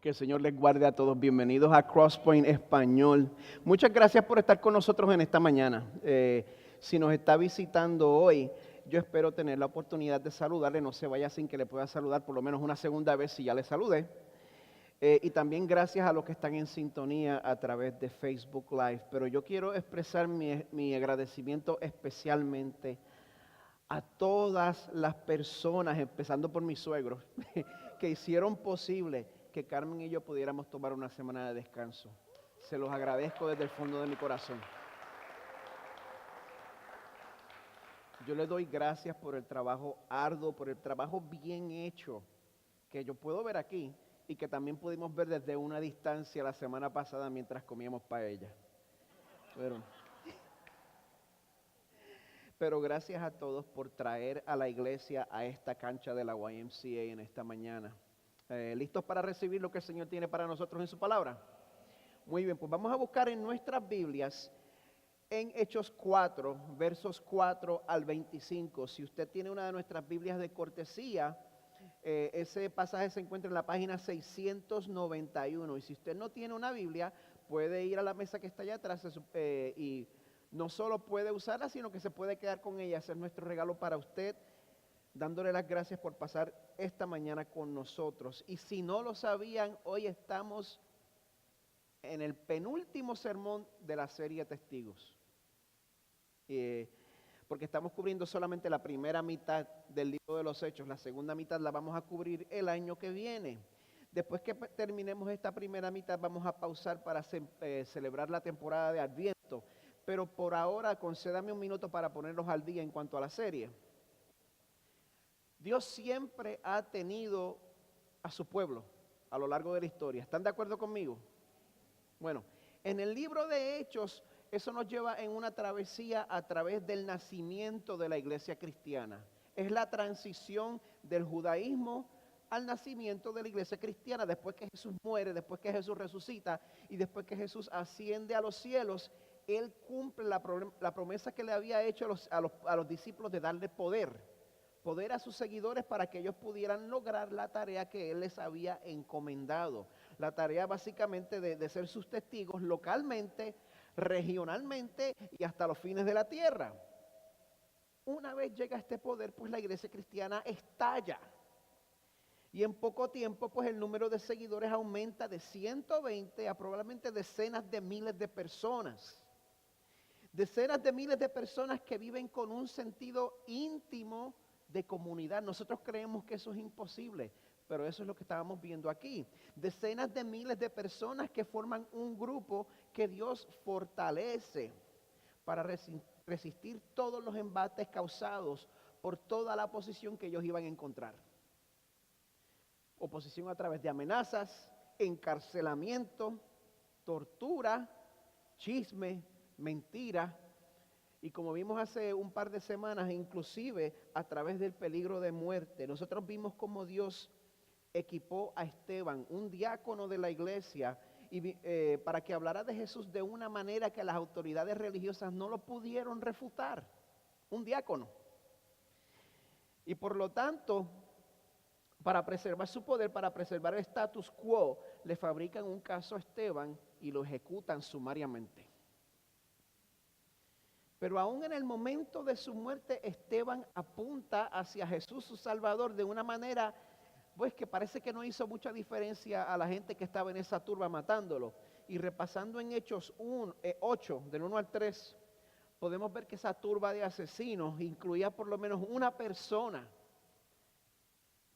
Que el Señor les guarde a todos. Bienvenidos a Crosspoint Español. Muchas gracias por estar con nosotros en esta mañana. Si nos está visitando hoy, yo espero tener la oportunidad de saludarle. No se vaya sin que le pueda saludar por lo menos una segunda vez si ya le saludé. Y también gracias a los que están en sintonía a través de Facebook Live. Pero yo quiero expresar mi agradecimiento especialmente a todas las personas, empezando por mis suegros, que hicieron posible que Carmen y yo pudiéramos tomar una semana de descanso. Se los agradezco desde el fondo de mi corazón. Yo les doy gracias por el trabajo arduo, por el trabajo bien hecho que yo puedo ver aquí y que también pudimos ver desde una distancia la semana pasada mientras comíamos paella. Pero gracias a todos por traer a la iglesia a esta cancha de la YMCA en esta mañana. ¿Listos para recibir lo que el Señor tiene para nosotros en su palabra? Muy bien, pues vamos a buscar en nuestras Biblias en Hechos 4, versos 4 al 25. Si usted tiene una de nuestras Biblias de cortesía, ese pasaje se encuentra en la página 691. Y si usted no tiene una Biblia, puede ir a la mesa que está allá atrás y no solo puede usarla, sino que se puede quedar con ella. Ese es nuestro regalo para usted, dándole las gracias por pasar esta mañana con nosotros. Y si no lo sabían, hoy estamos en el penúltimo sermón de la serie Testigos. Porque estamos cubriendo solamente la primera mitad del libro de los Hechos. La segunda mitad la vamos a cubrir el año que viene. Después que terminemos esta primera mitad, vamos a pausar para celebrar la temporada de Adviento. Pero por ahora, concédame un minuto para ponerlos al día en cuanto a la serie. Dios siempre ha tenido a su pueblo a lo largo de la historia. ¿Están de acuerdo conmigo? Bueno, en el libro de Hechos, eso nos lleva en una travesía a través del nacimiento de la iglesia cristiana. Es la transición del judaísmo al nacimiento de la iglesia cristiana, después que Jesús muere, después que Jesús resucita y después que Jesús asciende a los cielos. Él cumple la promesa que le había hecho a los discípulos de darle poder a sus seguidores para que ellos pudieran lograr la tarea que Él les había encomendado. La tarea básicamente de ser sus testigos localmente, regionalmente y hasta los fines de la tierra. Una vez llega este poder, pues la iglesia cristiana estalla. Y en poco tiempo, pues el número de seguidores aumenta de 120 a probablemente decenas de miles de personas. Decenas de miles de personas que viven con un sentido íntimo de comunidad. Nosotros creemos que eso es imposible, pero eso es lo que estábamos viendo aquí. Decenas de miles de personas que forman un grupo que Dios fortalece para resistir todos los embates causados por toda la oposición que ellos iban a encontrar. Oposición a través de amenazas, encarcelamiento, tortura, chisme, mentira. Y como vimos hace un par de semanas, inclusive a través del peligro de muerte, nosotros vimos cómo Dios equipó a Esteban, un diácono de la iglesia, para que hablara de Jesús de una manera que las autoridades religiosas no lo pudieron refutar. Un diácono. Y por lo tanto, para preservar su poder, para preservar el status quo, le fabrican un caso a Esteban y lo ejecutan sumariamente. Pero aún en el momento de su muerte, Esteban apunta hacia Jesús, su Salvador, de una manera, pues que parece que no hizo mucha diferencia a la gente que estaba en esa turba matándolo. Y repasando en Hechos 8, del 1 al 3, podemos ver que esa turba de asesinos incluía por lo menos una persona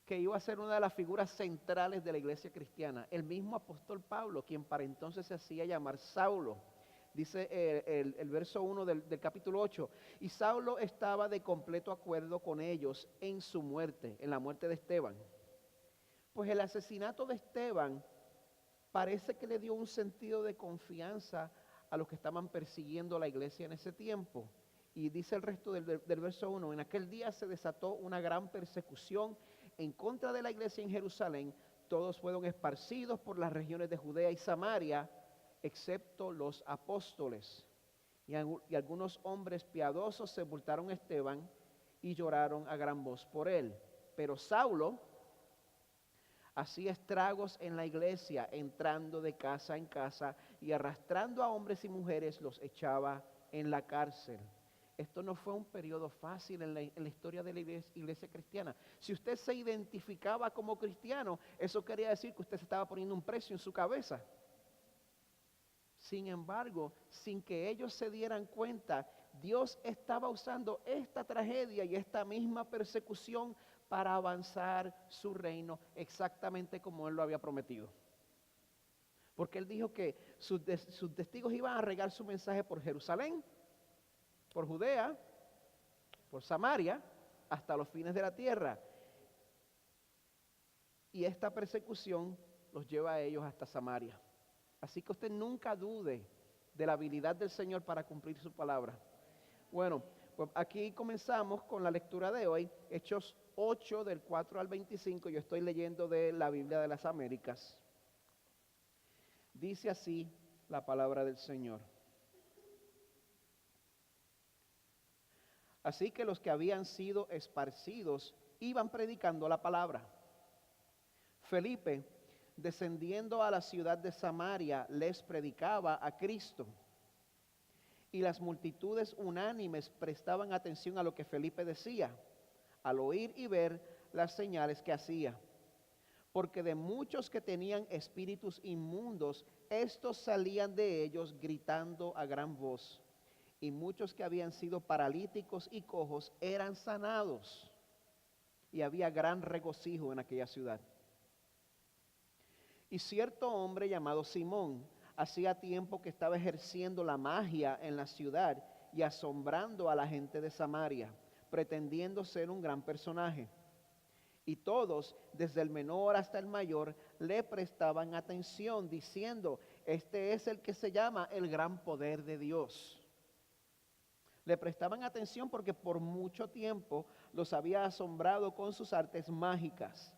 que iba a ser una de las figuras centrales de la iglesia cristiana. El mismo apóstol Pablo, quien para entonces se hacía llamar Saulo. Dice el verso 1 del capítulo 8, y Saulo estaba de completo acuerdo con ellos en su muerte, en la muerte de Esteban. Pues el asesinato de Esteban parece que le dio un sentido de confianza a los que estaban persiguiendo a la iglesia en ese tiempo. Y dice el resto del verso 1, en aquel día se desató una gran persecución en contra de la iglesia en Jerusalén. Todos fueron esparcidos por las regiones de Judea y Samaria, excepto los apóstoles. Y algunos hombres piadosos sepultaron a Esteban y lloraron a gran voz por él. Pero Saulo, Hacía estragos en la iglesia, entrando de casa en casa y arrastrando a hombres y mujeres los echaba en la cárcel. Esto no fue un periodo fácil en la historia de la iglesia cristiana. Si usted se identificaba como cristiano, eso quería decir que usted se estaba poniendo un precio en su cabeza. Sin embargo, sin que ellos se dieran cuenta, Dios estaba usando esta tragedia y esta misma persecución para avanzar su reino exactamente como Él lo había prometido. Porque Él dijo que sus testigos iban a regar su mensaje por Jerusalén, por Judea, por Samaria, hasta los fines de la tierra. Y esta persecución los lleva a ellos hasta Samaria. Así que usted nunca dude de la habilidad del Señor para cumplir su palabra. Bueno, pues aquí comenzamos con la lectura de hoy, Hechos 8 del 4 al 25. Yo estoy leyendo de la Biblia de las Américas. Dice así la palabra del Señor. Así que los que habían sido esparcidos iban predicando la palabra. Felipe, descendiendo a la ciudad de Samaria, les predicaba a Cristo. Y las multitudes unánimes prestaban atención a lo que Felipe decía, al oír y ver las señales que hacía. Porque de muchos que tenían espíritus inmundos, estos salían de ellos gritando a gran voz. Y muchos que habían sido paralíticos y cojos eran sanados. Y había gran regocijo en aquella ciudad. Y cierto hombre llamado Simón, hacía tiempo que estaba ejerciendo la magia en la ciudad y asombrando a la gente de Samaria, pretendiendo ser un gran personaje. Y todos, desde el menor hasta el mayor, le prestaban atención, diciendo, este es el que se llama el gran poder de Dios. Le prestaban atención porque por mucho tiempo los había asombrado con sus artes mágicas.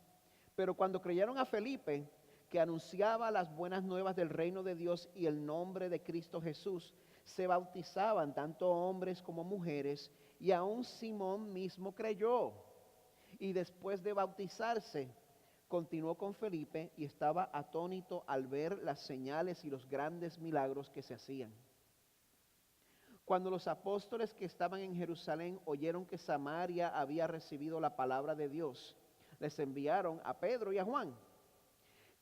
Pero cuando creyeron a Felipe, que anunciaba las buenas nuevas del reino de Dios y el nombre de Cristo Jesús, se bautizaban tanto hombres como mujeres, y aún Simón mismo creyó. Y después de bautizarse, continuó con Felipe y estaba atónito al ver las señales y los grandes milagros que se hacían. Cuando los apóstoles que estaban en Jerusalén oyeron que Samaria había recibido la palabra de Dios, les enviaron a Pedro y a Juan,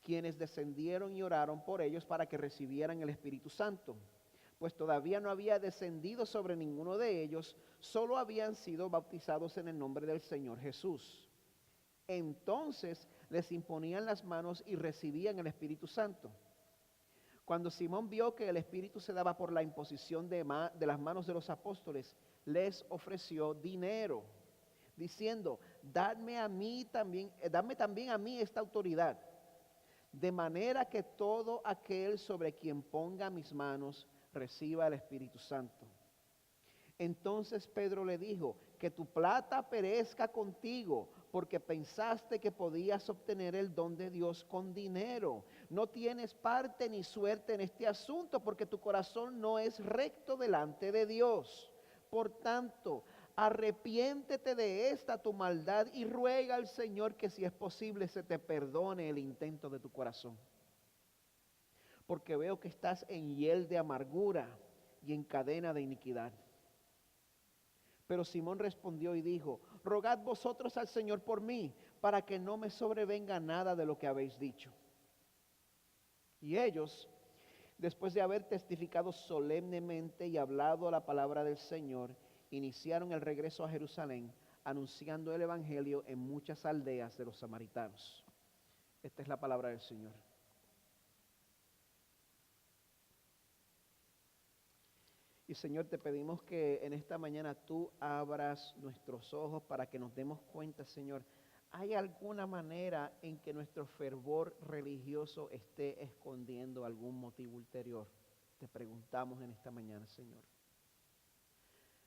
quienes descendieron y oraron por ellos para que recibieran el Espíritu Santo, pues todavía no había descendido sobre ninguno de ellos, solo habían sido bautizados en el nombre del Señor Jesús. Entonces les imponían las manos y recibían el Espíritu Santo. Cuando Simón vio que el Espíritu se daba por la imposición de las manos de los apóstoles, les ofreció dinero, diciendo, dame también a mí esta autoridad, de manera que todo aquel sobre quien ponga mis manos reciba el Espíritu Santo. Entonces Pedro le dijo, que tu plata perezca contigo, porque pensaste que podías obtener el don de Dios con dinero. No tienes parte ni suerte en este asunto, porque tu corazón no es recto delante de Dios. Por tanto, arrepiéntete de esta tu maldad y ruega al Señor que si es posible se te perdone el intento de tu corazón. Porque veo que estás en hiel de amargura y en cadena de iniquidad. Pero Simón respondió y dijo, rogad vosotros al Señor por mí, para que no me sobrevenga nada de lo que habéis dicho. Y ellos, después de haber testificado solemnemente y hablado la palabra del Señor, iniciaron el regreso a Jerusalén, anunciando el evangelio en muchas aldeas de los samaritanos. Esta es la palabra del Señor. Y Señor, te pedimos que en esta mañana tú abras nuestros ojos para que nos demos cuenta, Señor, ¿hay alguna manera en que nuestro fervor religioso esté escondiendo algún motivo ulterior? Te preguntamos en esta mañana, Señor.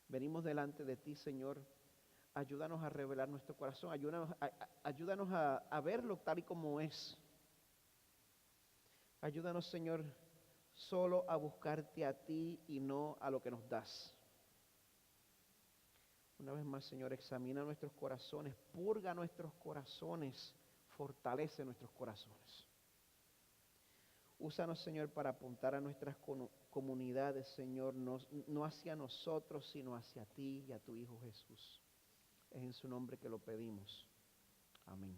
Venimos delante de ti, Señor. Ayúdanos a revelar nuestro corazón. Ayúdanos a verlo tal y como es. Ayúdanos, Señor, solo a buscarte a ti y no a lo que nos das. Una vez más, Señor, examina nuestros corazones, purga nuestros corazones fortalece nuestros corazones. Úsanos, Señor, para apuntar a nuestras comunidades, Señor, no hacia nosotros, sino hacia ti y a tu Hijo Jesús. Es en su nombre que lo pedimos. Amén.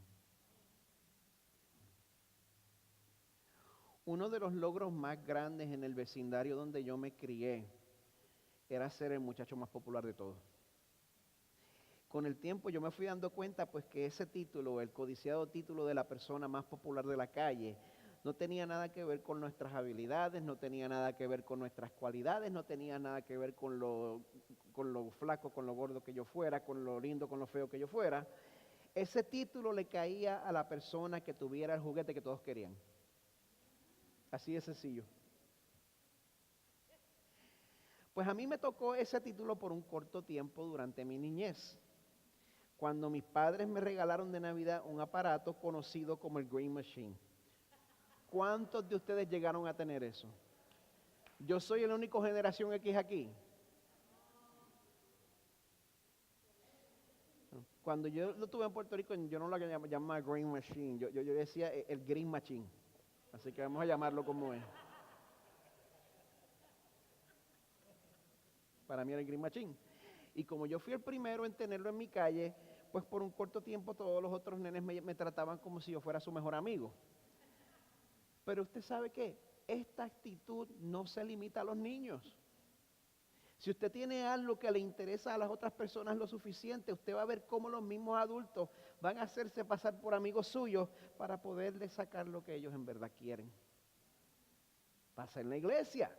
Uno de los logros más grandes en el vecindario donde yo me crié era ser el muchacho más popular de todos. Con el tiempo yo me fui dando cuenta pues que ese título, el codiciado título de la persona más popular de la calle, no tenía nada que ver con nuestras habilidades, no tenía nada que ver con nuestras cualidades, no tenía nada que ver con lo flaco, con lo gordo que yo fuera, con lo lindo, con lo feo que yo fuera. Ese título le caía a la persona que tuviera el juguete que todos querían. Así de sencillo. Pues a mí me tocó ese título por un corto tiempo durante mi niñez, cuando mis padres me regalaron de Navidad un aparato conocido como el Green Machine. ¿Cuántos de ustedes llegaron a tener eso? Yo soy el único generación X aquí. Cuando yo lo tuve en Puerto Rico, yo no lo llamaba Green Machine, yo decía el Green Machine. Así que vamos a llamarlo como es. Para mí era el Green Machine. Y como yo fui el primero en tenerlo en mi calle, pues por un corto tiempo todos los otros nenes me trataban como si yo fuera su mejor amigo. Pero usted sabe que esta actitud no se limita a los niños. Si usted tiene algo que le interesa a las otras personas lo suficiente, usted va a ver cómo los mismos adultos van a hacerse pasar por amigos suyos para poderles sacar lo que ellos en verdad quieren. Pasa en la iglesia.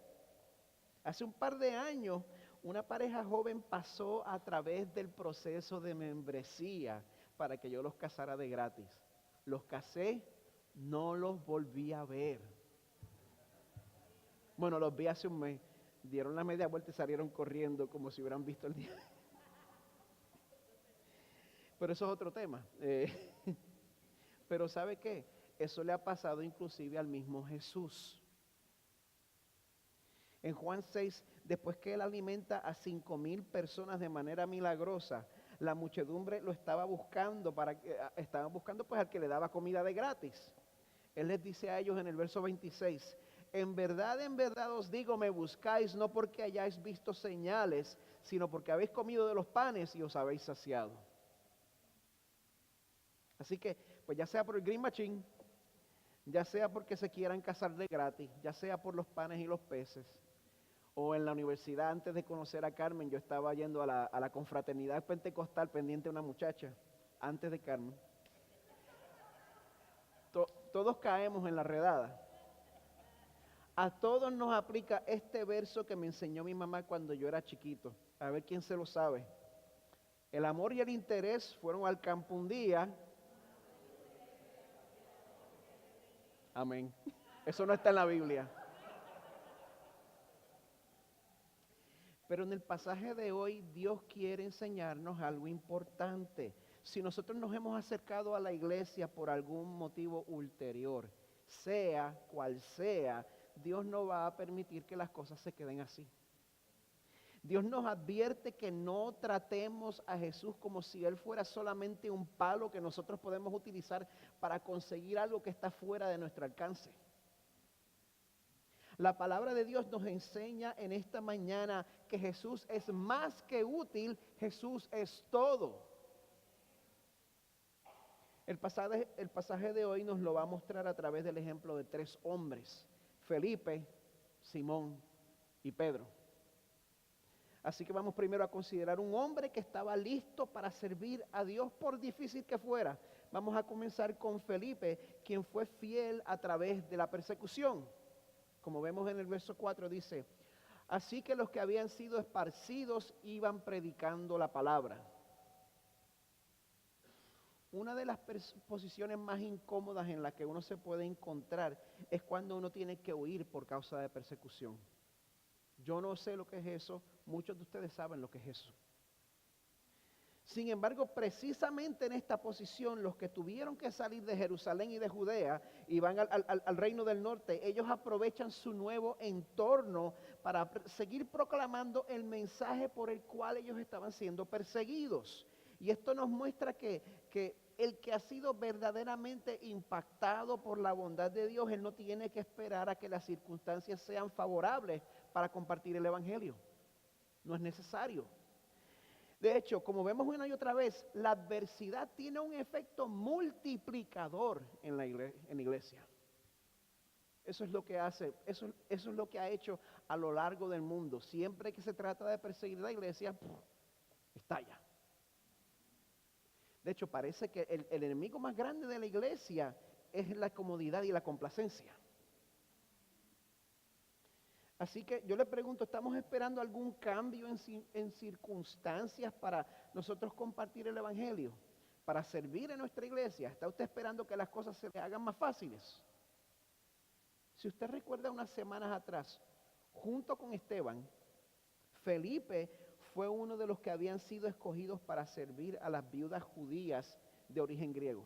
Hace un par de años, una pareja joven pasó a través del proceso de membresía para que yo los casara de gratis. Los casé, no los volví a ver. Bueno, los vi hace un mes. Dieron la media vuelta y salieron corriendo como si hubieran visto el día. Pero eso es otro tema. Pero ¿sabe qué? Eso le ha pasado inclusive al mismo Jesús. En Juan 6, después que él alimenta a 5,000 personas de manera milagrosa, la muchedumbre lo estaba buscando, estaban buscando pues al que le daba comida de gratis. Él les dice a ellos en el verso 26, en verdad os digo, me buscáis no porque hayáis visto señales, sino porque habéis comido de los panes y os habéis saciado. Así que, pues ya sea por el Green Machine, ya sea porque se quieran casar de gratis, ya sea por los panes y los peces, o en la universidad antes de conocer a Carmen, yo estaba yendo a la confraternidad pentecostal pendiente de una muchacha, antes de Carmen. Todos caemos en la redada. A todos nos aplica este verso que me enseñó mi mamá cuando yo era chiquito. A ver quién se lo sabe. El amor y el interés fueron al campo un día. Amén. Eso no está en la Biblia. Pero en el pasaje de hoy Dios quiere enseñarnos algo importante. Si nosotros nos hemos acercado a la iglesia por algún motivo ulterior, sea cual sea, Dios no va a permitir que las cosas se queden así. Dios nos advierte que no tratemos a Jesús como si Él fuera solamente un palo que nosotros podemos utilizar para conseguir algo que está fuera de nuestro alcance. La palabra de Dios nos enseña en esta mañana que Jesús es más que útil, Jesús es todo. El pasaje de hoy nos lo va a mostrar a través del ejemplo de 3 hombres, Felipe, Simón y Pedro. Así que vamos primero a considerar un hombre que estaba listo para servir a Dios por difícil que fuera. Vamos a comenzar con Felipe, quien fue fiel a través de la persecución. Como vemos en el verso 4 dice, así que los que habían sido esparcidos iban predicando la palabra. Una de las posiciones más incómodas en las que uno se puede encontrar es cuando uno tiene que huir por causa de persecución. Yo no sé lo que es eso, muchos de ustedes saben lo que es eso. Sin embargo, precisamente en esta posición, los que tuvieron que salir de Jerusalén y de Judea y van al reino del norte, ellos aprovechan su nuevo entorno para seguir proclamando el mensaje por el cual ellos estaban siendo perseguidos. Y esto nos muestra que el que ha sido verdaderamente impactado por la bondad de Dios, él no tiene que esperar a que las circunstancias sean favorables para compartir el Evangelio. No es necesario. De hecho, como vemos una y otra vez, la adversidad tiene un efecto multiplicador en la iglesia. Eso es lo que hace, eso es lo que ha hecho a lo largo del mundo. Siempre que se trata de perseguir la iglesia, estalla. De hecho, parece que el enemigo más grande de la iglesia es la comodidad y la complacencia. Así que yo le pregunto, ¿estamos esperando algún cambio en circunstancias para nosotros compartir el Evangelio? Para servir en nuestra iglesia. ¿Está usted esperando que las cosas se le hagan más fáciles? Si usted recuerda unas semanas atrás, junto con Esteban, Felipe fue uno de los que habían sido escogidos para servir a las viudas judías de origen griego.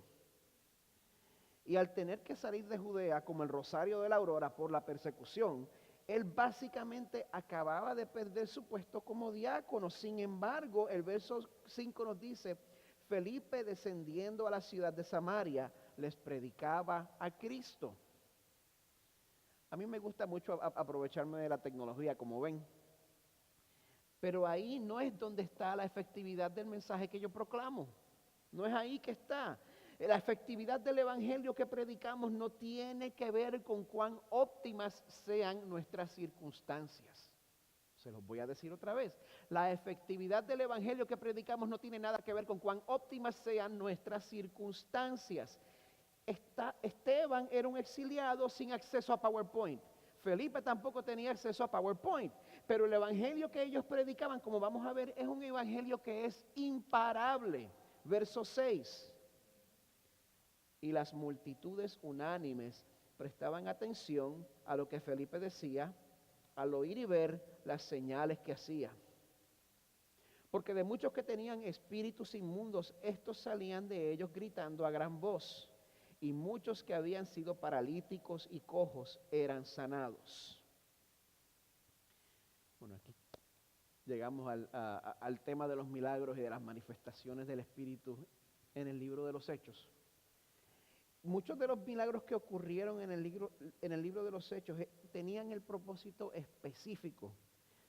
Y al tener que salir de Judea como el rosario de la aurora por la persecución, él básicamente acababa de perder su puesto como diácono. Sin embargo, el verso 5 nos dice, Felipe descendiendo a la ciudad de Samaria, les predicaba a Cristo. A mí me gusta mucho aprovecharme de la tecnología, como ven. Pero ahí no es donde está la efectividad del mensaje que yo proclamo. No es ahí que está. La efectividad del evangelio que predicamos no tiene que ver con cuán óptimas sean nuestras circunstancias. Se los voy a decir otra vez. La efectividad del evangelio que predicamos no tiene nada que ver con cuán óptimas sean nuestras circunstancias. Esteban era un exiliado sin acceso a PowerPoint. Felipe tampoco tenía acceso a PowerPoint. Pero el evangelio que ellos predicaban, como vamos a ver, es un evangelio que es imparable. Verso 6. Y las multitudes unánimes prestaban atención a lo que Felipe decía, al oír y ver las señales que hacía. Porque de muchos que tenían espíritus inmundos, estos salían de ellos gritando a gran voz. Y muchos que habían sido paralíticos y cojos eran sanados. Bueno, aquí llegamos al tema de los milagros y de las manifestaciones del Espíritu en el libro de los Hechos. Muchos de los milagros que ocurrieron en el libro de los Hechos tenían el propósito específico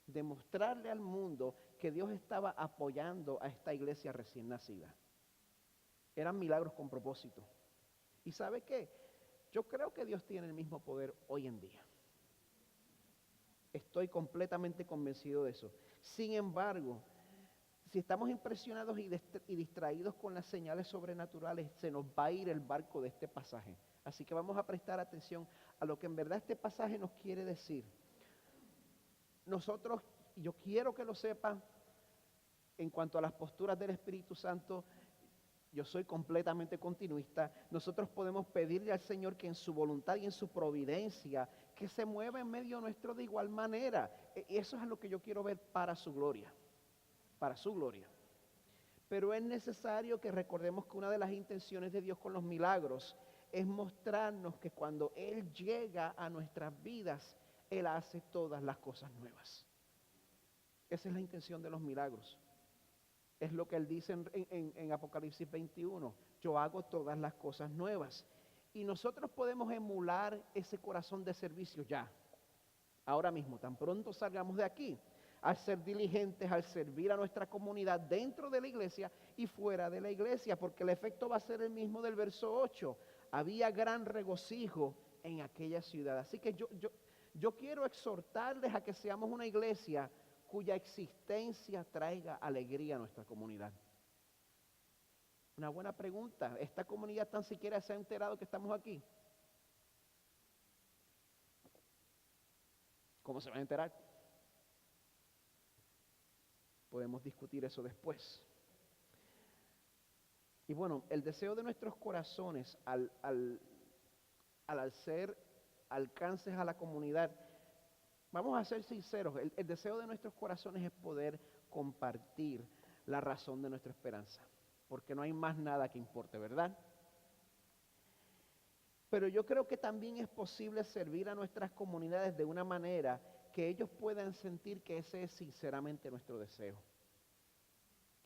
de mostrarle al mundo que Dios estaba apoyando a esta iglesia recién nacida. Eran milagros con propósito. ¿Y sabe qué? Yo creo que Dios tiene el mismo poder hoy en día. Estoy completamente convencido de eso. Sin embargo, si estamos impresionados y distraídos con las señales sobrenaturales, se nos va a ir el barco de este pasaje. Así que vamos a prestar atención a lo que en verdad este pasaje nos quiere decir. Nosotros, yo quiero que lo sepan, en cuanto a las posturas del Espíritu Santo, yo soy completamente continuista. Nosotros podemos pedirle al Señor que en su voluntad y en su providencia, que se mueva en medio nuestro de igual manera. Eso es lo que yo quiero ver para su gloria. Para su gloria. Pero es necesario que recordemos que una de las intenciones de Dios con los milagros es mostrarnos que cuando Él llega a nuestras vidas, Él hace todas las cosas nuevas. Esa es la intención de los milagros. Es lo que Él dice en Apocalipsis 21. Yo hago todas las cosas nuevas. Y nosotros podemos emular ese corazón de servicio ya. Ahora mismo, tan pronto salgamos de aquí, al ser diligentes, al servir a nuestra comunidad dentro de la iglesia y fuera de la iglesia, porque el efecto va a ser el mismo del verso 8. Había gran regocijo en aquella ciudad. Así que yo quiero exhortarles a que seamos una iglesia cuya existencia traiga alegría a nuestra comunidad. Una buena pregunta. ¿Esta comunidad tan siquiera se ha enterado que estamos aquí? ¿Cómo se van a enterar? Podemos discutir eso después. Y bueno, el deseo de nuestros corazones al hacer alcances a la comunidad, vamos a ser sinceros, el deseo de nuestros corazones es poder compartir la razón de nuestra esperanza, porque no hay más nada que importe, ¿verdad? Pero yo creo que también es posible servir a nuestras comunidades de una manera que ellos puedan sentir que ese es sinceramente nuestro deseo.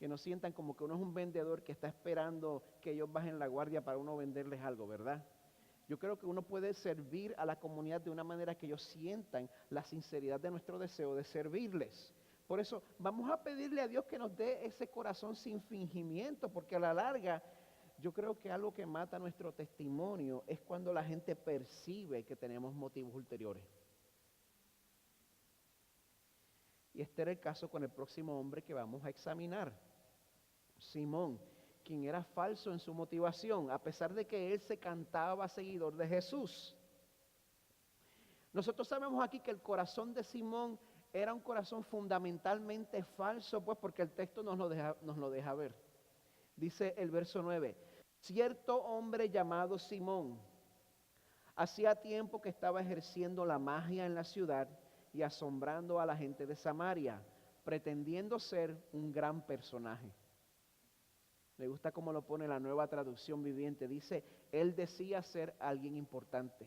Que no sientan como que uno es un vendedor que está esperando que ellos bajen la guardia para uno venderles algo, ¿verdad? Yo creo que uno puede servir a la comunidad de una manera que ellos sientan la sinceridad de nuestro deseo de servirles. Por eso vamos a pedirle a Dios que nos dé ese corazón sin fingimiento, porque a la larga yo creo que algo que mata nuestro testimonio es cuando la gente percibe que tenemos motivos ulteriores. Y este era el caso con el próximo hombre que vamos a examinar, Simón, quien era falso en su motivación, a pesar de que él se cantaba seguidor de Jesús. Nosotros sabemos aquí que el corazón de Simón era un corazón fundamentalmente falso, pues porque el texto nos lo deja ver. Dice el verso 9, cierto hombre llamado Simón, hacía tiempo que estaba ejerciendo la magia en la ciudad y asombrando a la gente de Samaria, pretendiendo ser un gran personaje. Me gusta cómo lo pone la Nueva Traducción Viviente. Dice, él decía ser alguien importante.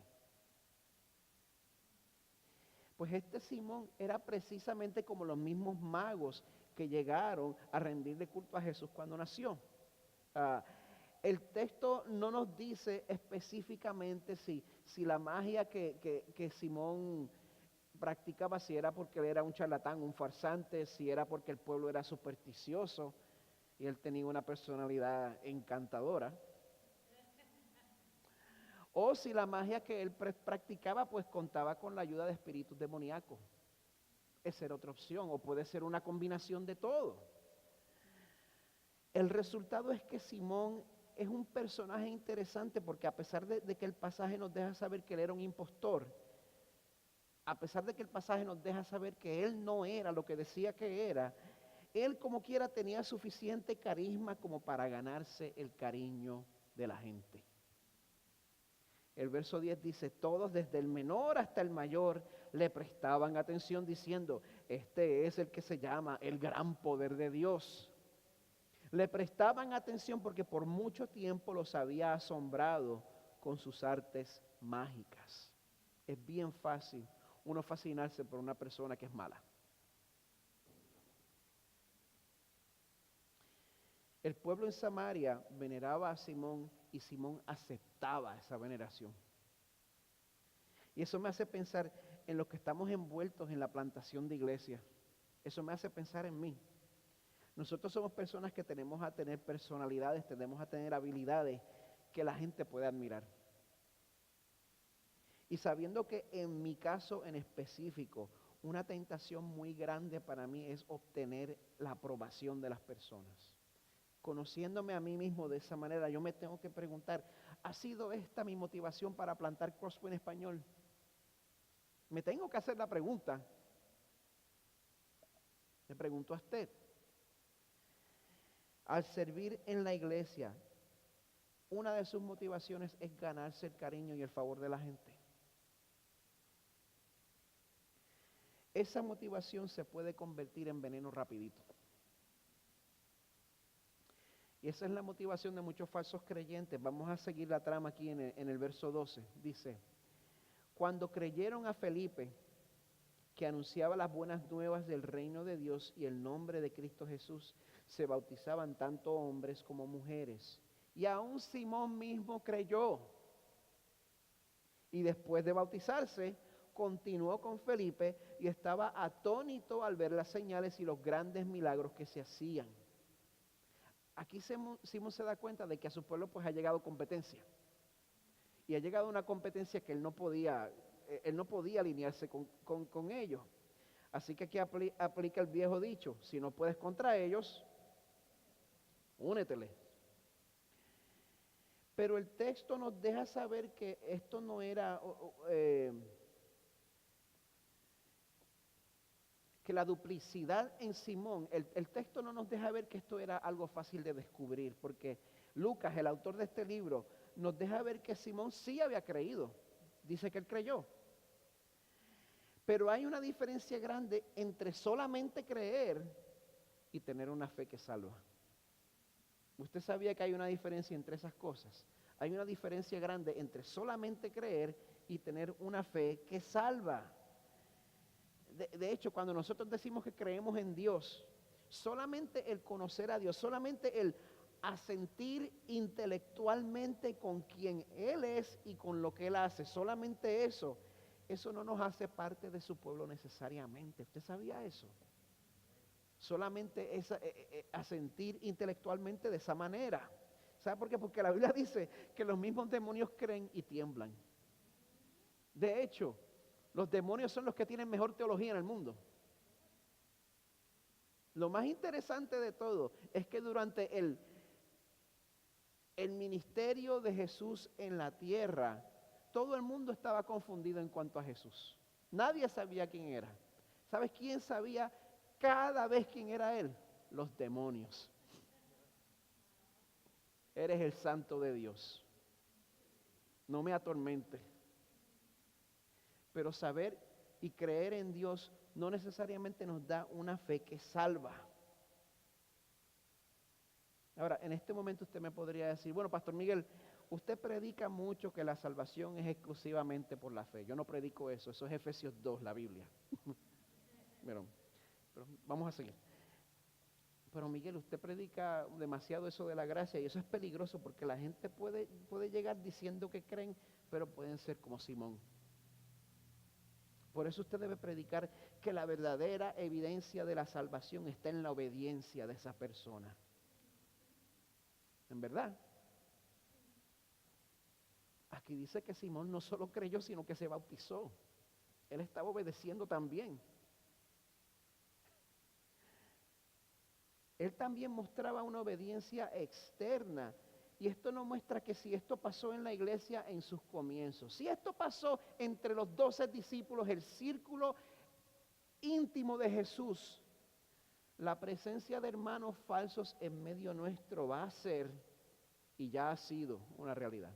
Pues este Simón era precisamente como los mismos magos que llegaron a rendirle culto a Jesús cuando nació. El texto no nos dice específicamente si la magia que Simón practicaba, si era porque él era un charlatán, un farsante, si era porque el pueblo era supersticioso y él tenía una personalidad encantadora, o si la magia que él practicaba pues contaba con la ayuda de espíritus demoníacos. Esa era otra opción, o puede ser una combinación de todo. El resultado es que Simón es un personaje interesante porque a pesar de que el pasaje nos deja saber que él era un impostor, a pesar de que el pasaje nos deja saber que él no era lo que decía que era, él como quiera tenía suficiente carisma como para ganarse el cariño de la gente. El verso 10 dice, todos desde el menor hasta el mayor le prestaban atención diciendo, este es el que se llama el gran poder de Dios. Le prestaban atención porque por mucho tiempo los había asombrado con sus artes mágicas. Es bien fácil uno fascinarse por una persona que es mala. El pueblo en Samaria veneraba a Simón y Simón aceptaba esa veneración. Y eso me hace pensar en los que estamos envueltos en la plantación de iglesia. Eso me hace pensar en mí. Nosotros somos personas que tenemos a tener personalidades, tenemos a tener habilidades que la gente puede admirar. Y sabiendo que en mi caso en específico, una tentación muy grande para mí es obtener la aprobación de las personas. Conociéndome a mí mismo de esa manera, yo me tengo que preguntar, ¿ha sido esta mi motivación para plantar Crosspoint en español? Me tengo que hacer la pregunta. Me pregunto a usted. Al servir en la iglesia, una de sus motivaciones es ganarse el cariño y el favor de la gente. Esa motivación se puede convertir en veneno rapidito. Y esa es la motivación de muchos falsos creyentes. Vamos a seguir la trama aquí en el verso 12. Dice, cuando creyeron a Felipe, que anunciaba las buenas nuevas del reino de Dios y el nombre de Cristo Jesús, se bautizaban tanto hombres como mujeres. Y aún Simón mismo creyó. Y después de bautizarse, continuó con Felipe y estaba atónito al ver las señales y los grandes milagros que se hacían. Aquí Simón se da cuenta de que a su pueblo pues ha llegado competencia. Y ha llegado una competencia que él no podía alinearse con ellos. Así que aquí aplica el viejo dicho, si no puedes contra ellos, únetele. Pero el texto nos deja saber que esto no era, que la duplicidad en Simón, el texto no nos deja ver que esto era algo fácil de descubrir, porque Lucas, el autor de este libro, nos deja ver que Simón sí había creído, dice que él creyó. Pero hay una diferencia grande entre solamente creer y tener una fe que salva. Usted sabía que hay una diferencia entre esas cosas. Hay una diferencia grande entre solamente creer y tener una fe que salva. De hecho, cuando nosotros decimos que creemos en Dios, Solamente el conocer a Dios, solamente el asentir intelectualmente con quien Él es y con lo que Él hace, solamente eso no nos hace parte de su pueblo necesariamente. ¿Usted sabía eso? Solamente asentir intelectualmente de esa manera. ¿Sabe por qué? Porque la Biblia dice que los mismos demonios creen y tiemblan. De hecho, los demonios son los que tienen mejor teología en el mundo. Lo más interesante de todo es que durante el ministerio de Jesús en la tierra, todo el mundo estaba confundido en cuanto a Jesús. Nadie sabía quién era. ¿Sabes quién sabía cada vez quién era Él? Los demonios. Eres el santo de Dios. No me atormente. Pero saber y creer en Dios no necesariamente nos da una fe que salva. Ahora, en este momento usted me podría decir, bueno, Pastor Miguel, usted predica mucho que la salvación es exclusivamente por la fe. Yo no predico eso, eso es Efesios 2, la Biblia. pero vamos a seguir. Pero Miguel, usted predica demasiado eso de la gracia y eso es peligroso porque la gente puede llegar diciendo que creen, pero pueden ser como Simón. Por eso usted debe predicar que la verdadera evidencia de la salvación está en la obediencia de esa persona. ¿En verdad? Aquí dice que Simón no solo creyó, sino que se bautizó. Él estaba obedeciendo también. Él también mostraba una obediencia externa. Y esto nos muestra que si esto pasó en la iglesia en sus comienzos, si esto pasó entre los 12 discípulos, el círculo íntimo de Jesús, la presencia de hermanos falsos en medio nuestro va a ser y ya ha sido una realidad.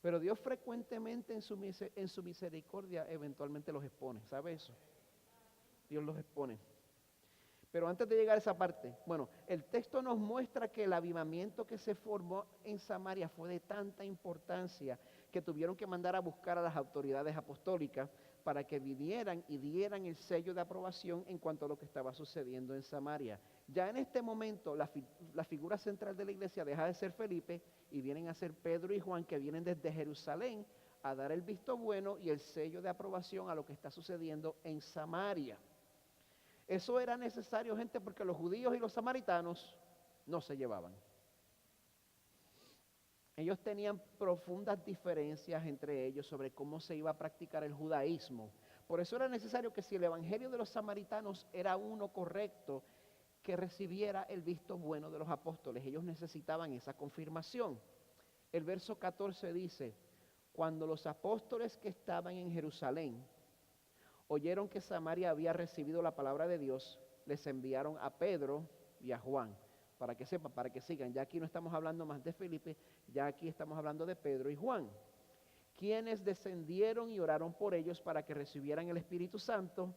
Pero Dios frecuentemente en su misericordia eventualmente los expone, ¿sabe eso? Dios los expone. Pero antes de llegar a esa parte, bueno, el texto nos muestra que el avivamiento que se formó en Samaria fue de tanta importancia que tuvieron que mandar a buscar a las autoridades apostólicas para que vinieran y dieran el sello de aprobación en cuanto a lo que estaba sucediendo en Samaria. Ya en este momento la figura central de la iglesia deja de ser Felipe y vienen a ser Pedro y Juan, que vienen desde Jerusalén a dar el visto bueno y el sello de aprobación a lo que está sucediendo en Samaria. Eso era necesario, gente, porque los judíos y los samaritanos no se llevaban. Ellos tenían profundas diferencias entre ellos sobre cómo se iba a practicar el judaísmo. Por eso era necesario que si el evangelio de los samaritanos era uno correcto, que recibiera el visto bueno de los apóstoles. Ellos necesitaban esa confirmación. El verso 14 dice, cuando los apóstoles que estaban en Jerusalén oyeron que Samaria había recibido la palabra de Dios, les enviaron a Pedro y a Juan, para que sepan, para que sigan. Ya aquí no estamos hablando más de Felipe, ya aquí estamos hablando de Pedro y Juan, quienes descendieron y oraron por ellos para que recibieran el Espíritu Santo.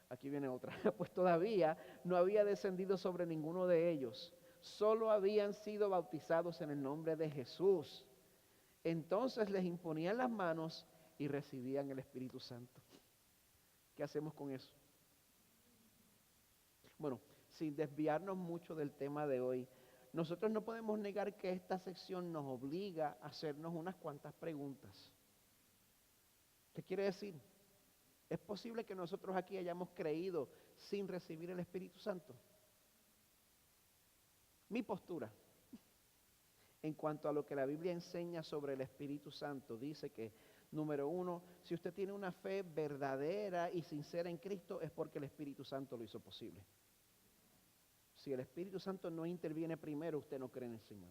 Aquí viene otra, pues todavía no había descendido sobre ninguno de ellos, solo habían sido bautizados en el nombre de Jesús. Entonces les imponían las manos y recibían el Espíritu Santo. ¿Qué hacemos con eso? Bueno, sin desviarnos mucho del tema de hoy, nosotros no podemos negar que esta sección nos obliga a hacernos unas cuantas preguntas. ¿Qué quiere decir? ¿Es posible que nosotros aquí hayamos creído sin recibir el Espíritu Santo? Mi postura en cuanto a lo que la Biblia enseña sobre el Espíritu Santo dice que, número uno, si usted tiene una fe verdadera y sincera en Cristo es porque el Espíritu Santo lo hizo posible. Si el Espíritu Santo no interviene primero, usted no cree en el Señor.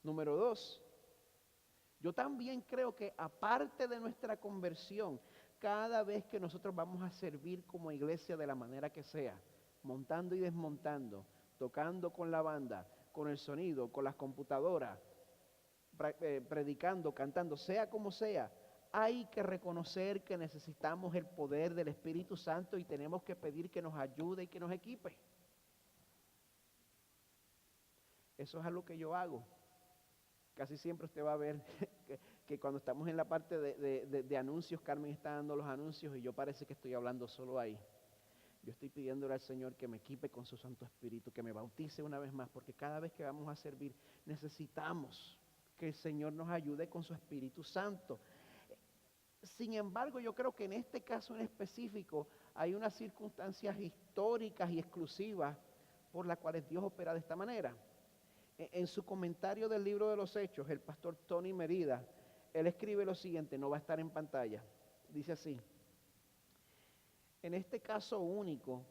Número dos, yo también creo que aparte de nuestra conversión, cada vez que nosotros vamos a servir como iglesia de la manera que sea, montando y desmontando, tocando con la banda, con el sonido, con las computadoras, predicando, cantando, sea como sea, hay que reconocer que necesitamos el poder del Espíritu Santo y tenemos que pedir que nos ayude y que nos equipe. Eso es algo que yo hago. Casi siempre usted va a ver que cuando estamos en la parte de anuncios, Carmen está dando los anuncios y yo parece que estoy hablando solo ahí. Yo estoy pidiéndole al Señor que me equipe con su Santo Espíritu, que me bautice una vez más, porque cada vez que vamos a servir necesitamos que el Señor nos ayude con su Espíritu Santo. Sin embargo, yo creo que en este caso en específico hay unas circunstancias históricas y exclusivas por las cuales Dios opera de esta manera. En su comentario del libro de los Hechos, el pastor Tony Merida, él escribe lo siguiente, no va a estar en pantalla. Dice así: en este caso único,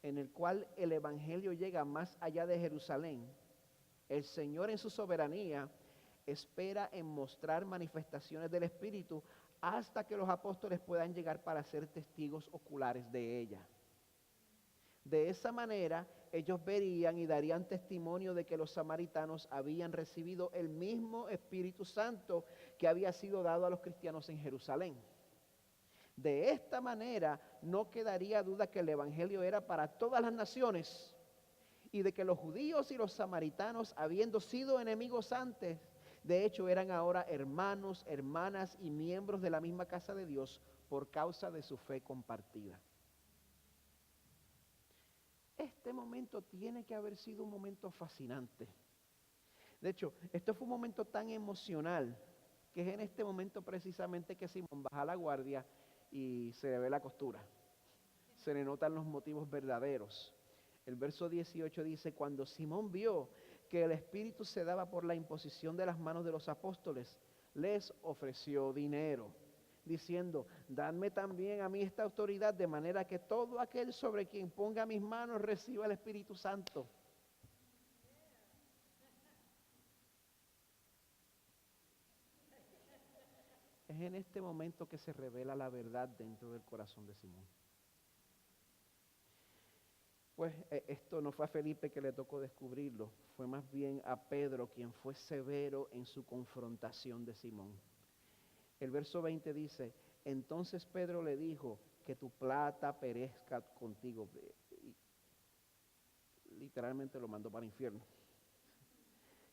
en el cual el evangelio llega más allá de Jerusalén, el Señor en su soberanía espera en mostrar manifestaciones del Espíritu hasta que los apóstoles puedan llegar para ser testigos oculares de ella. De esa manera, ellos verían y darían testimonio de que los samaritanos habían recibido el mismo Espíritu Santo que había sido dado a los cristianos en Jerusalén. De esta manera, no quedaría duda que el evangelio era para todas las naciones y de que los judíos y los samaritanos, habiendo sido enemigos antes, de hecho eran ahora hermanos, hermanas y miembros de la misma casa de Dios por causa de su fe compartida. Este momento tiene que haber sido un momento fascinante. De hecho, esto fue un momento tan emocional que es en este momento precisamente que Simón baja la guardia y se le ve la costura. Se le notan los motivos verdaderos. El verso 18 dice: cuando Simón vio que el Espíritu se daba por la imposición de las manos de los apóstoles, les ofreció dinero, diciendo: dadme también a mí esta autoridad, de manera que todo aquel sobre quien ponga mis manos reciba el Espíritu Santo. Es en este momento que se revela la verdad dentro del corazón de Simón. Pues esto no fue a Felipe que le tocó descubrirlo, fue más bien a Pedro quien fue severo en su confrontación de Simón. El verso 20 dice: entonces Pedro le dijo: que tu plata perezca contigo. Y literalmente lo mandó para el infierno.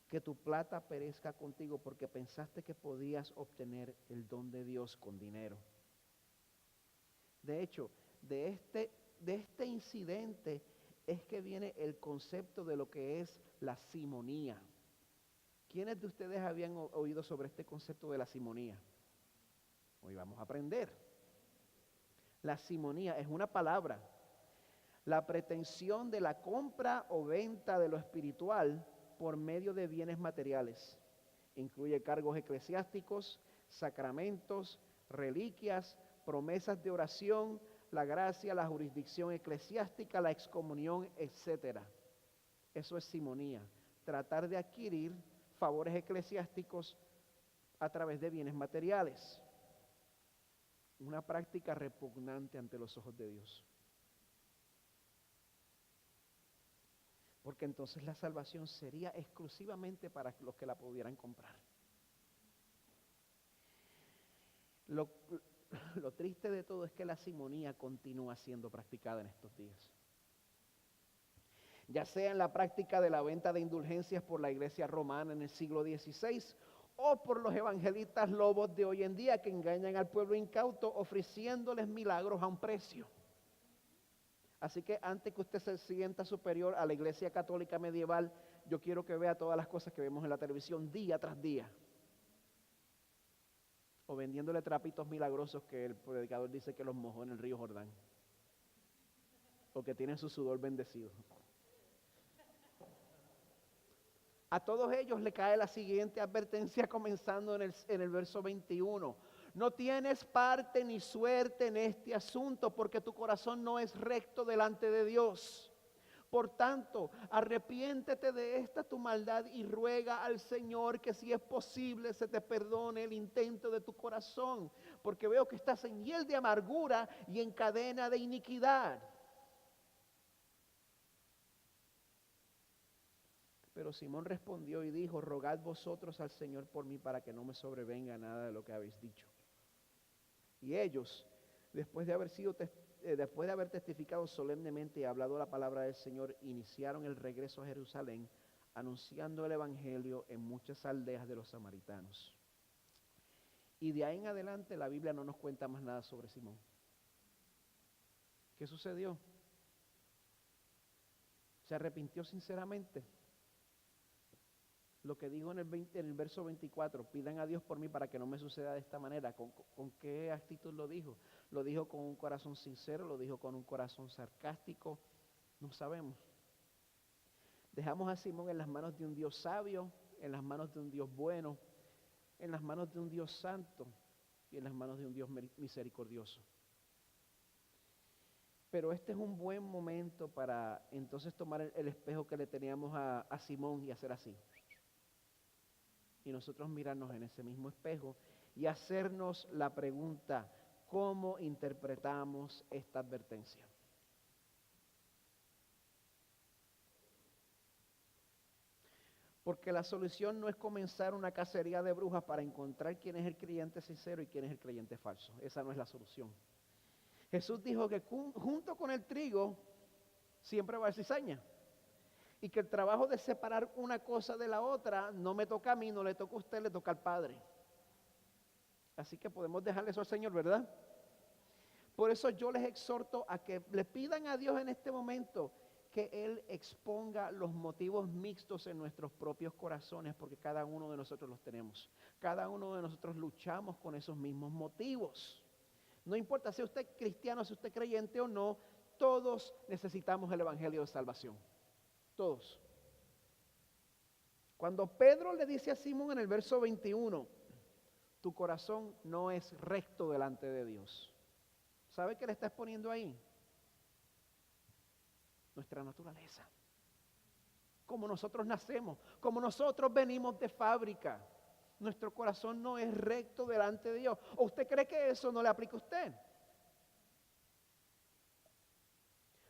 Que tu plata perezca contigo porque pensaste que podías obtener el don de Dios con dinero. De hecho, de este incidente es que viene el concepto de lo que es la simonía. ¿Quiénes de ustedes habían oído sobre este concepto de la simonía? Hoy vamos a aprender. La simonía es una palabra, la pretensión de la compra o venta de lo espiritual por medio de bienes materiales. Incluye cargos eclesiásticos, sacramentos, reliquias, promesas de oración, la gracia, la jurisdicción eclesiástica, la excomunión, etc. Eso es simonía, tratar de adquirir favores eclesiásticos a través de bienes materiales. Una práctica repugnante ante los ojos de Dios. Porque entonces la salvación sería exclusivamente para los que la pudieran comprar. Lo triste de todo es que la simonía continúa siendo practicada en estos días. Ya sea en la práctica de la venta de indulgencias por la iglesia romana en el siglo XVI o por los evangelistas lobos de hoy en día que engañan al pueblo incauto ofreciéndoles milagros a un precio. Así que antes que usted se sienta superior a la iglesia católica medieval, yo quiero que vea todas las cosas que vemos en la televisión día tras día. O vendiéndole trapitos milagrosos que el predicador dice que los mojó en el río Jordán. O que tienen su sudor bendecido. A todos ellos le cae la siguiente advertencia comenzando en el verso 21. No tienes parte ni suerte en este asunto porque tu corazón no es recto delante de Dios. Por tanto, arrepiéntete de esta tu maldad y ruega al Señor que si es posible se te perdone el intento de tu corazón, porque veo que estás en hiel de amargura y en cadena de iniquidad. Pero Simón respondió y dijo: rogad vosotros al Señor por mí para que no me sobrevenga nada de lo que habéis dicho. Y ellos, después de haber testificado solemnemente y hablado la palabra del Señor, iniciaron el regreso a Jerusalén, anunciando el evangelio en muchas aldeas de los samaritanos. Y de ahí en adelante la Biblia no nos cuenta más nada sobre Simón. ¿Qué sucedió? ¿Se arrepintió sinceramente? Lo que dijo en el verso 24, pidan a Dios por mí para que no me suceda de esta manera. ¿Con qué actitud lo dijo? ¿Lo dijo con un corazón sincero? ¿Lo dijo con un corazón sarcástico? No sabemos. Dejamos a Simón en las manos de un Dios sabio, en las manos de un Dios bueno, en las manos de un Dios santo y en las manos de un Dios misericordioso. Pero este es un buen momento para entonces tomar el espejo que le teníamos a Simón y hacer así. Y nosotros mirarnos en ese mismo espejo y hacernos la pregunta, ¿cómo interpretamos esta advertencia? Porque la solución no es comenzar una cacería de brujas para encontrar quién es el creyente sincero y quién es el creyente falso. Esa no es la solución. Jesús dijo que junto con el trigo siempre va a haber cizaña. Y que el trabajo de separar una cosa de la otra no me toca a mí, no le toca a usted, le toca al Padre. Así que podemos dejarle eso al Señor, ¿verdad? Por eso yo les exhorto a que le pidan a Dios en este momento que Él exponga los motivos mixtos en nuestros propios corazones, porque cada uno de nosotros los tenemos. Cada uno de nosotros luchamos con esos mismos motivos. No importa si usted es cristiano, si usted es creyente o no, todos necesitamos el Evangelio de salvación. Todos. Cuando Pedro le dice a Simón en el verso 21, tu corazón no es recto delante de Dios. ¿Sabe qué le está exponiendo ahí? Nuestra naturaleza. Como nosotros nacemos, como nosotros venimos de fábrica. Nuestro corazón no es recto delante de Dios. ¿O usted cree que eso no le aplica a usted?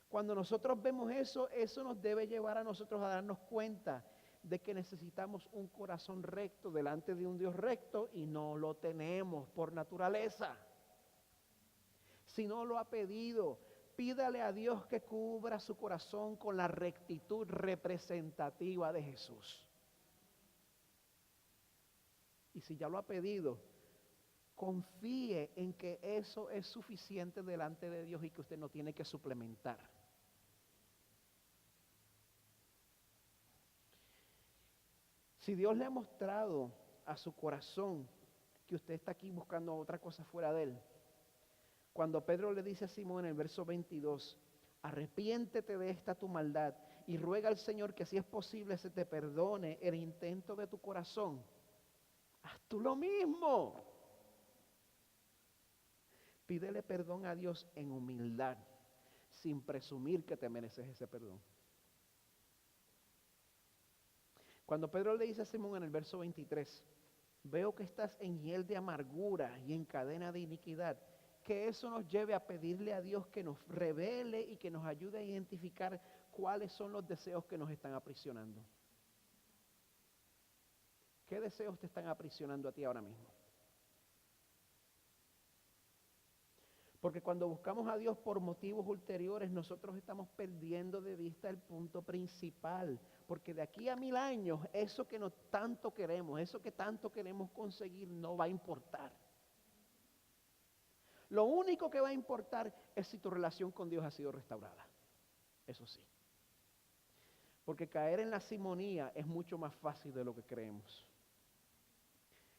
Cuando nosotros vemos eso, eso nos debe llevar a nosotros a darnos cuenta de que necesitamos un corazón recto delante de un Dios recto y no lo tenemos por naturaleza. Si no lo ha pedido, pídale a Dios que cubra su corazón con la rectitud representativa de Jesús. Y si ya lo ha pedido, confíe en que eso es suficiente delante de Dios y que usted no tiene que suplementar. Si Dios le ha mostrado a su corazón que usted está aquí buscando otra cosa fuera de él, cuando Pedro le dice a Simón en el verso 22, arrepiéntete de esta tu maldad y ruega al Señor que si es posible se te perdone el intento de tu corazón, haz tú lo mismo. Pídele perdón a Dios en humildad, sin presumir que te mereces ese perdón. Cuando Pedro le dice a Simón en el verso 23, veo que estás en hiel de amargura y en cadena de iniquidad, que eso nos lleve a pedirle a Dios que nos revele y que nos ayude a identificar cuáles son los deseos que nos están aprisionando. ¿Qué deseos te están aprisionando a ti ahora mismo? Porque cuando buscamos a Dios por motivos ulteriores, nosotros estamos perdiendo de vista el punto principal. Porque de aquí a 1000 años, eso que tanto queremos, eso que tanto queremos conseguir, no va a importar. Lo único que va a importar es si tu relación con Dios ha sido restaurada. Eso sí. Porque caer en la simonía es mucho más fácil de lo que creemos.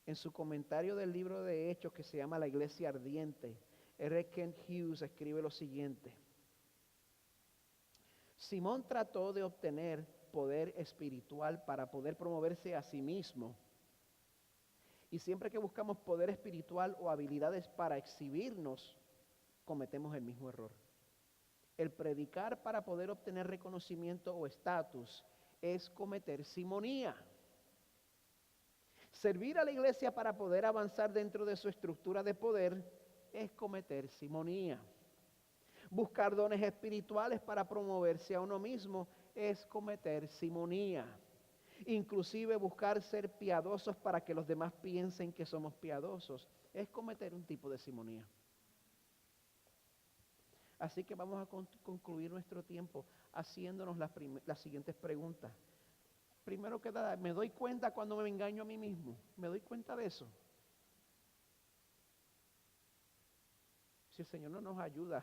En su comentario del libro de Hechos que se llama La Iglesia Ardiente, R. Kent Hughes escribe lo siguiente. Simón trató de obtener poder espiritual para poder promoverse a sí mismo. Y siempre que buscamos poder espiritual o habilidades para exhibirnos, cometemos el mismo error. El predicar para poder obtener reconocimiento o estatus es cometer simonía. Servir a la iglesia para poder avanzar dentro de su estructura de poder es cometer simonía. Buscar dones espirituales para promoverse a uno mismo es cometer simonía. Inclusive buscar ser piadosos para que los demás piensen que somos piadosos es cometer un tipo de simonía. Así que vamos a concluir nuestro tiempo haciéndonos las siguientes preguntas. Primero que nada, ¿me doy cuenta cuando me engaño a mí mismo? ¿Me doy cuenta de eso? Si el Señor no nos ayuda,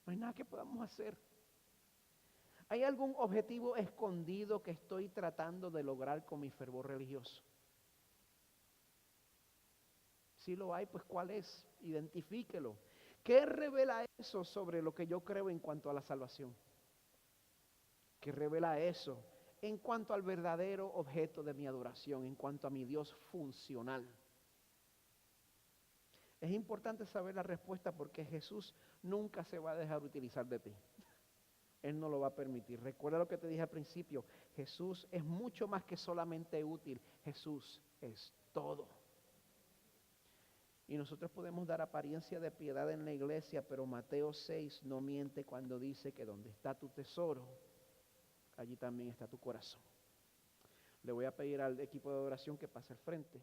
no hay nada que podamos hacer. ¿Hay algún objetivo escondido que estoy tratando de lograr con mi fervor religioso? Si lo hay, pues ¿cuál es? Identifíquelo. ¿Qué revela eso sobre lo que yo creo en cuanto a la salvación? ¿Qué revela eso en cuanto al verdadero objeto de mi adoración, en cuanto a mi Dios funcional? Es importante saber la respuesta porque Jesús nunca se va a dejar utilizar de ti. Él no lo va a permitir. Recuerda lo que te dije al principio. Jesús es mucho más que solamente útil. Jesús es todo. Y nosotros podemos dar apariencia de piedad en la iglesia, pero Mateo 6 no miente cuando dice que donde está tu tesoro, allí también está tu corazón. Le voy a pedir al equipo de adoración que pase al frente.